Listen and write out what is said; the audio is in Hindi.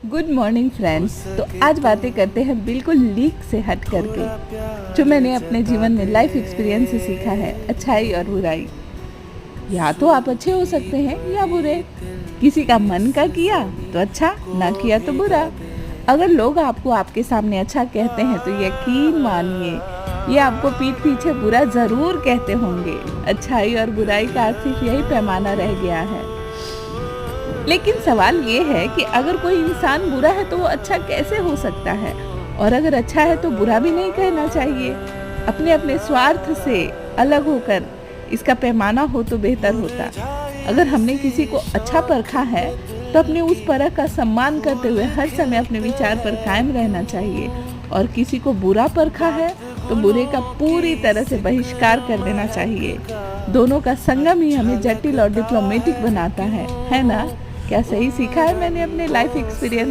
Good morning friends. तो आज बातें करते हैं बिल्कुल लीक से हट करके, जो मैंने अपने जीवन में लाइफ एक्सपीरियंस से सीखा है, अच्छाई और बुराई। या तो आप अच्छे हो सकते हैं या बुरे। किसी का मन का किया तो अच्छा, ना किया तो बुरा। अगर लोग आपको आपके सामने अच्छा कहते हैं तो यकीन मानिए ये आपको पीठ पीछे बुरा जरूर कहते होंगे। अच्छाई और बुराई का सिर्फ यही पैमाना रह गया है। लेकिन सवाल ये है कि अगर कोई इंसान बुरा है तो वो अच्छा कैसे हो सकता है, और अगर अच्छा है तो बुरा भी नहीं कहना चाहिए। अपने अपने स्वार्थ से अलग होकर इसका पैमाना हो तो बेहतर होता। अगर हमने किसी को अच्छा परखा है तो अपने उस परख का सम्मान करते हुए हर समय अपने विचार पर कायम रहना चाहिए, और किसी को बुरा परखा है तो बुरे का पूरी तरह से बहिष्कार कर देना चाहिए। दोनों का संगम ही हमें जटिल और डिप्लोमेटिक बनाता है ना? क्या सही सीखा है मैंने अपने लाइफ एक्सपीरियंस